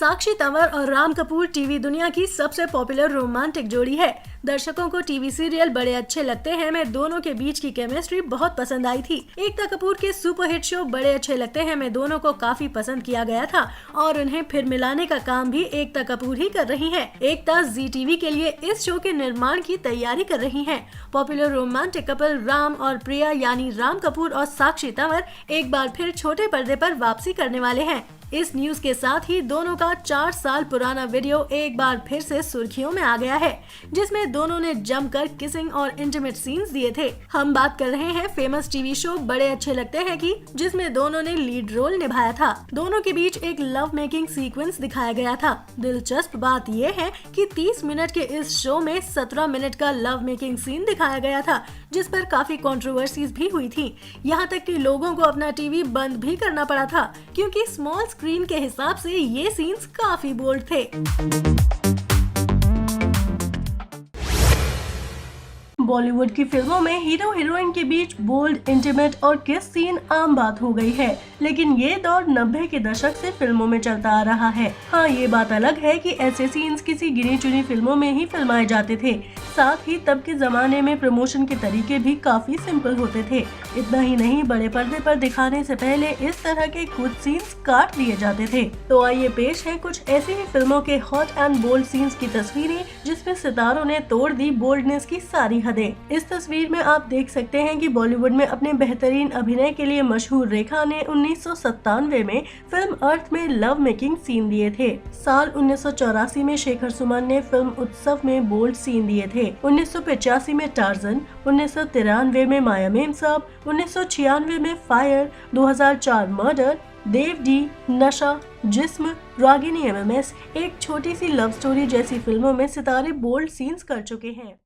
साक्षी तंवर और राम कपूर टीवी दुनिया की सबसे पॉपुलर रोमांटिक जोड़ी है। दर्शकों को टीवी सीरियल बड़े अच्छे लगते हैं में दोनों के बीच की केमिस्ट्री बहुत पसंद आई थी। एकता कपूर के सुपरहिट शो बड़े अच्छे लगते हैं में दोनों को काफी पसंद किया गया था और उन्हें फिर मिलाने का काम भी एकता कपूर ही कर रही हैं। एकता जी टीवी के लिए इस शो के निर्माण की तैयारी कर रही हैं। पॉपुलर रोमांटिक कपल राम और प्रिया यानी राम कपूर और साक्षी तंवर एक बार फिर छोटे पर्दे पर वापसी करने वाले हैं। इस न्यूज के साथ ही दोनों का 4 साल पुराना वीडियो एक बार फिर से सुर्खियों में आ गया है, जिसमें दोनों ने जमकर किसिंग और इंटीमेट सीन्स दिए थे। हम बात कर रहे हैं फेमस टीवी शो बड़े अच्छे लगते हैं की, जिसमें दोनों ने लीड रोल निभाया था। दोनों के बीच एक लव मेकिंग सीक्वेंस दिखाया गया था। दिलचस्प बात यह है कि 30 मिनट के इस शो में 17 मिनट का लव मेकिंग सीन दिखाया गया था, जिस पर काफी कंट्रोवर्सीज भी हुई थी। यहाँ तक कि लोगों को अपना टीवी बंद भी करना पड़ा था, क्योंकि स्मॉल स्क्रीन के हिसाब से ये सीन्स काफी बोल्ड थे। बॉलीवुड की फिल्मों में हीरो हीरोइन के बीच बोल्ड, इंटीमेट और किस सीन आम बात हो गई है, लेकिन ये दौर 90 के दशक से फिल्मों में चलता आ रहा है। हाँ, ये बात अलग है कि ऐसे सीन्स किसी गिनी चुनी फिल्मों में ही फिल्माए जाते थे। साथ ही तब के जमाने में प्रमोशन के तरीके भी काफी सिंपल होते थे। इतना ही नहीं, बड़े पर्दे पर दिखाने से पहले इस तरह के कुछ सीन्स काट दिए जाते थे। तो आइए पेश है कुछ ऐसी ही फिल्मों के हॉट एंड बोल्ड सीन्स की तस्वीरें, जिसमें सितारों ने तोड़ दी बोल्डनेस की सारी हदें। इस तस्वीर में आप देख सकते हैं कि बॉलीवुड में अपने बेहतरीन अभिनय के लिए मशहूर रेखा ने 1997 में फिल्म अर्थ में लव मेकिंग सीन दिए थे। साल 1984 में शेखर सुमन ने फिल्म उत्सव में बोल्ड सीन दिए थे। 1985 में टार्जन, 1993 में माया मेम साहब, 1996 में फायर, 2004 मर्डर, देव डी, नशा, जिस्म, रागिनी MMS, एक छोटी सी लव स्टोरी जैसी फिल्मों में सितारे बोल्ड सीन्स कर चुके हैं।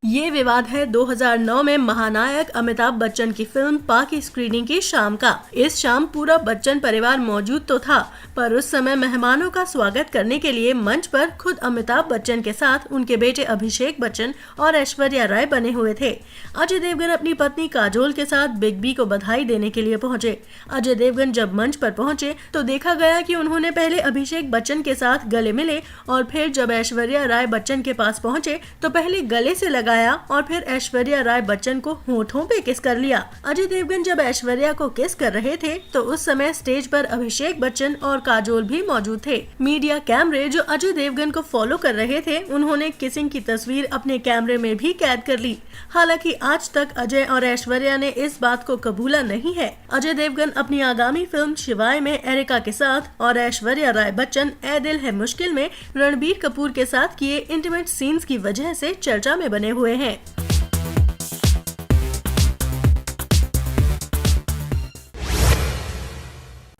ये विवाद है 2009 में महानायक अमिताभ बच्चन की फिल्म पा की स्क्रीनिंग की शाम का। इस शाम पूरा बच्चन परिवार मौजूद तो था, पर उस समय मेहमानों का स्वागत करने के लिए मंच पर खुद अमिताभ बच्चन के साथ उनके बेटे अभिषेक बच्चन और ऐश्वर्या राय बने हुए थे। अजय देवगन अपनी पत्नी काजोल के साथ बिग बी को बधाई देने के लिए पहुंचे। अजय देवगन जब मंच पर पहुंचे तो देखा गया कि उन्होंने पहले अभिषेक बच्चन के साथ गले मिले और फिर जब ऐश्वर्या राय बच्चन के पास पहुंचे तो पहले गले से लगाया और फिर ऐश्वर्या राय बच्चन को होठों पे किस कर लिया। अजय देवगन जब ऐश्वर्या को किस कर रहे थे तो उस समय स्टेज पर अभिषेक बच्चन और काजोल भी मौजूद थे। मीडिया कैमरे जो अजय देवगन को फॉलो कर रहे थे, उन्होंने किसिंग की तस्वीर अपने कैमरे में भी कैद कर ली। हालांकि आज तक अजय और ऐश्वर्या ने इस बात को कबूला नहीं है। अजय देवगन अपनी आगामी फिल्म शिवाय में एरिका के साथ और ऐश्वर्या राय बच्चन ए दिल है मुश्किल में रणबीर कपूर के साथ किए इंटीमेट सीन्स की वजह से चर्चा में बने हुए हैं।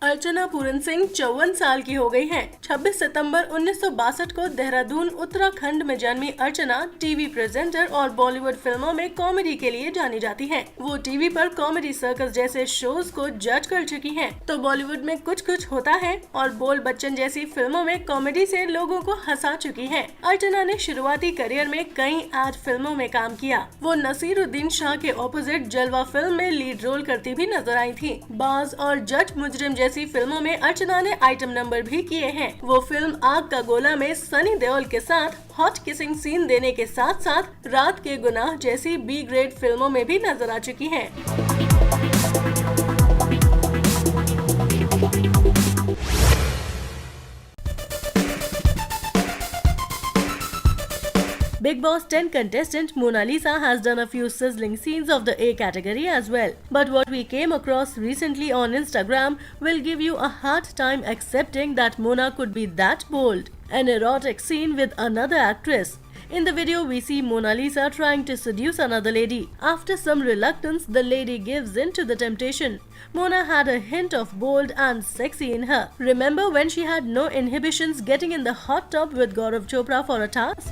अर्चना पूरन सिंह 54 साल की हो गई हैं। 26 सितंबर 1962 को देहरादून उत्तराखंड में जन्मी अर्चना टीवी प्रेजेंटर और बॉलीवुड फिल्मों में कॉमेडी के लिए जानी जाती हैं। वो टीवी पर कॉमेडी सर्कस जैसे शोज को जज कर चुकी हैं। तो बॉलीवुड में कुछ कुछ होता है और बोल बच्चन जैसी फिल्मों में कॉमेडी से लोगों को हंसा चुकी हैं। अर्चना ने शुरुआती करियर में कई एड फिल्मों में काम किया। वो नसीरुद्दीन शाह के ऑपोजिट जलवा फिल्म में लीड रोल करती भी नजर आई थी। बाज और जज मुजरिम जैसी फिल्मों में अर्चना ने आइटम नंबर भी किए हैं। वो फिल्म आग का गोला में सनी देओल के साथ हॉट किसिंग सीन देने के साथ साथ रात के गुनाह जैसी बी ग्रेड फिल्मों में भी नजर आ चुकी हैं। Big Boss 10 contestant Mona Lisa has done a few sizzling scenes of the A category as well. But what we came across recently on Instagram will give you a hard time accepting that Mona could be that bold. An erotic scene with another actress. In the video, we see Mona Lisa trying to seduce another lady. After some reluctance, the lady gives in to the temptation. Mona had a hint of bold and sexy in her. Remember when she had no inhibitions getting in the hot tub with Gaurav Chopra for a task?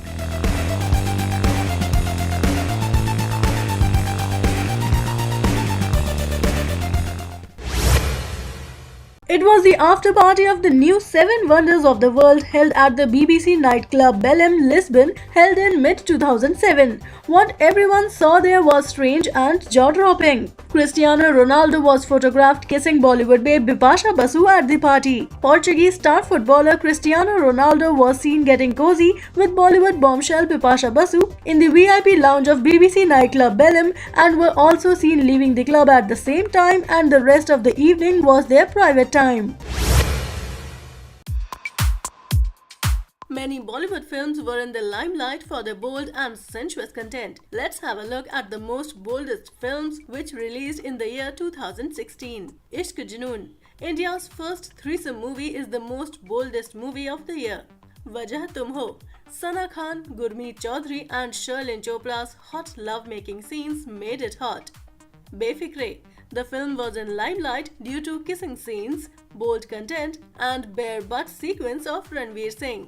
It was the after party of the new Seven Wonders of the World held at the BBC nightclub Belém, Lisbon, held in mid-2007. What everyone saw there was strange and jaw-dropping. Cristiano Ronaldo was photographed kissing Bollywood babe Bipasha Basu at the party. Portuguese star footballer Cristiano Ronaldo was seen getting cozy with Bollywood bombshell Bipasha Basu in the VIP lounge of BBC nightclub Belém and were also seen leaving the club at the same time, and the rest of the evening was their private time. Many Bollywood films were in the limelight for their bold and sensuous content. Let's have a look at the most boldest films which released in the year 2016. Ishq Junoon. India's first threesome movie is the most boldest movie of the year. Wajah Tum Ho. Sana Khan, Gurmeet Chaudhary and Sherlyn Chopra's hot love-making scenes made it hot. Befikre. The film was in limelight due to kissing scenes, bold content and bare butt sequence of Ranveer Singh.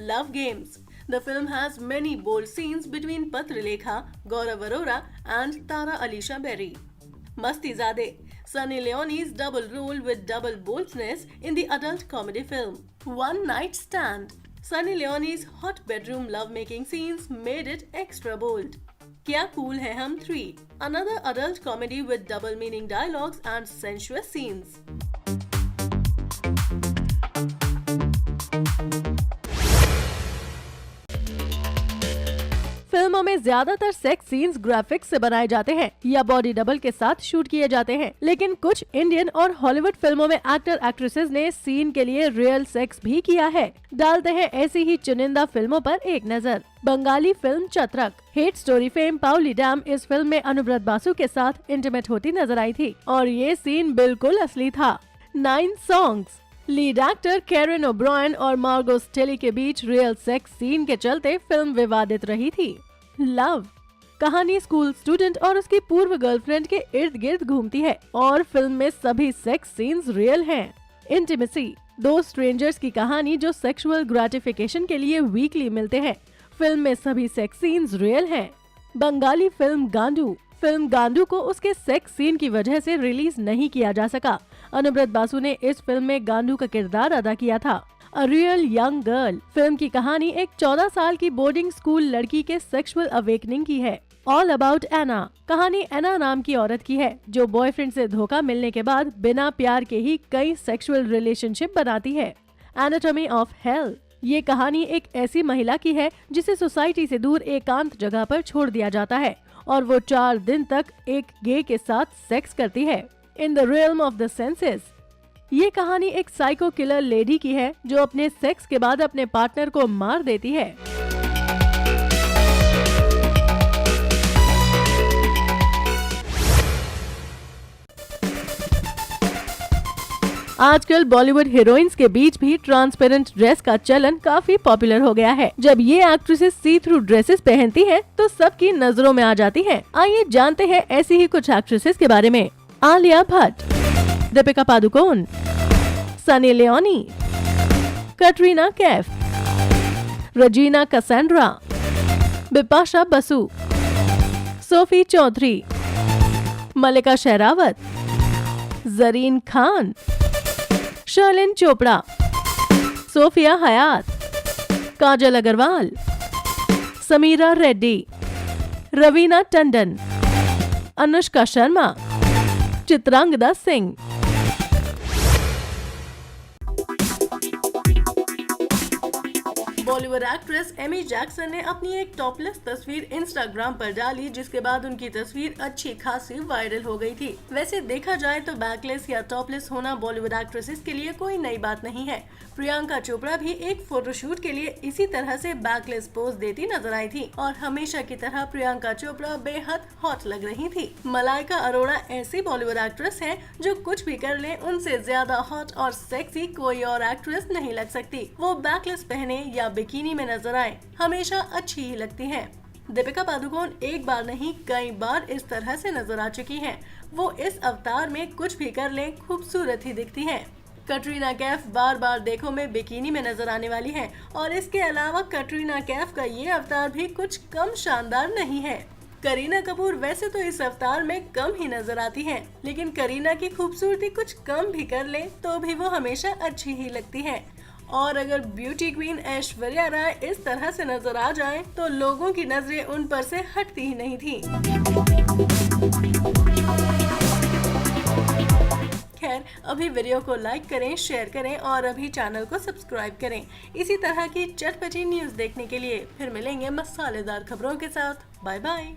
Love Games. The film has many bold scenes between Patrilekha, Gaurav Arora and Tara Alisha Berry. Mastizade. Sunny Leone's double role with double boldness in the adult comedy film. One Night Stand. Sunny Leone's hot bedroom love-making scenes made it extra bold. Kya Cool Hai Hum 3. Another adult comedy with double meaning dialogues and sensuous scenes. फिल्मों में ज्यादातर sex scenes graphics से बनाए जाते हैं या body double के साथ शूट किए जाते हैं, लेकिन कुछ इंडियन और हॉलीवुड फिल्मों में एक्टर एक्ट्रेसेस ने सीन के लिए रियल सेक्स भी किया है। डालते हैं ऐसी ही चुनिंदा फिल्मों पर एक नजर। Bengali film Chatrak. Hate Story fame Paoli Dam इस फिल्म में अनुब्रत बासु के साथ इंटीमेट होती नजर आई थी और ये सीन बिल्कुल असली था। 9 songs. Lead actor Karen O'Brien और मार्गो स्टेली के बीच रियल सेक्स सीन के चलते फिल्म विवादित रही थी। लव। कहानी स्कूल स्टूडेंट और उसकी पूर्व गर्लफ्रेंड के इर्द गिर्द घूमती है और फिल्म में सभी सेक्स सीन्स रियल हैं। इंटीमेसी। 2 स्ट्रेंजर्स की कहानी जो सेक्सुअल ग्रेटिफिकेशन के लिए वीकली मिलते हैं। फिल्म में सभी सेक्स सीन्स रियल हैं। बंगाली फिल्म गांडू। फिल्म गांडू को उसके सेक्स सीन की वजह से रिलीज नहीं किया जा सका। अनुब्रत बासु ने इस फिल्म में गांडू का किरदार अदा किया था। A real young girl. Film की कहानी एक 14 साल की बोर्डिंग स्कूल लड़की के सेक्सुअल अवेकनिंग की है। ऑल अबाउट एना। कहानी एना नाम की औरत की है जो बॉयफ्रेंड से धोखा मिलने के बाद बिना प्यार के ही कई सेक्सुअल रिलेशनशिप बनाती है। Anatomy of hell. ये कहानी एक ऐसी महिला की है जिसे सोसाइटी से दूर एकांत जगह पर छोड़ दिया जाता है और वो 4 दिन तक एक गे के साथ सेक्स करती है। In the realm of the senses. ये कहानी एक साइको किलर लेडी की है जो अपने सेक्स के बाद अपने पार्टनर को मार देती है। आजकल बॉलीवुड हीरोइंस के बीच भी ट्रांसपेरेंट ड्रेस का चलन काफी पॉपुलर हो गया है। जब ये एक्ट्रेसेस सी थ्रू ड्रेसेस पहनती हैं, तो सबकी नजरों में आ जाती हैं। आइए जानते हैं ऐसी ही कुछ एक्ट्रेसेस के बारे में। Alia Bhatt, Deepika Padukone, Sunny Leone, Katrina Kaif, Regina Cassandra, Bipasha Basu, Sophie Choudry, Mallika Sherawat, Zareen Khan, Sherlyn Chopra, Sofia Hayat, Kajal Aggarwal, Sameera Reddy, Raveena Tandon, Anushka Sharma, Chitrangada Singh. Bollywood actress Amy Jackson ने अपनी एक टॉपलेस तस्वीर इंस्टाग्राम पर डाली, जिसके बाद उनकी तस्वीर अच्छी खासी वायरल हो गई थी। वैसे देखा जाए तो बैकलेस या टॉपलेस होना बॉलीवुड एक्ट्रेसेस के लिए कोई नई बात नहीं है। प्रियंका चोपड़ा भी एक फोटोशूट के लिए इसी तरह से बैकलेस पोज देती नजर आई थी और हमेशा की तरह प्रियंका चोपड़ा बेहद हॉट लग रही थी। मलाइका अरोड़ा ऐसी बॉलीवुड एक्ट्रेस हैं जो कुछ भी कर ले उनसे ज्यादा हॉट और सेक्सी कोई और एक्ट्रेस नहीं लग सकती। वो बैकलेस पहने या बिकिनी में नजर आए, हमेशा अच्छी ही लगती हैं। दीपिका पादुकोण एक बार नहीं कई बार इस तरह से नजर आ चुकी हैं। वो इस अवतार में कुछ भी कर ले खूबसूरत ही दिखती हैं। कैटरीना कैफ बार बार देखो में बिकिनी में नजर आने वाली हैं और इसके अलावा कैटरीना कैफ का ये अवतार भी कुछ कम शानदार नहीं है। करीना कपूर वैसे तो इस अवतार में कम ही नजर आती हैं, लेकिन करीना की खूबसूरती कुछ कम भी कर ले तो भी वो हमेशा अच्छी ही लगती हैं। और अगर ब्यूटी क्वीन ऐश्वर्या राय इस तरह से नजर आ जाएं, तो लोगों की नजरें उन पर से हटती ही नहीं थी। खैर, अभी वीडियो को लाइक करें, शेयर करें और अभी चैनल को सब्सक्राइब करें। इसी तरह की चटपटी न्यूज देखने के लिए फिर मिलेंगे मसालेदार खबरों के साथ। Bye bye.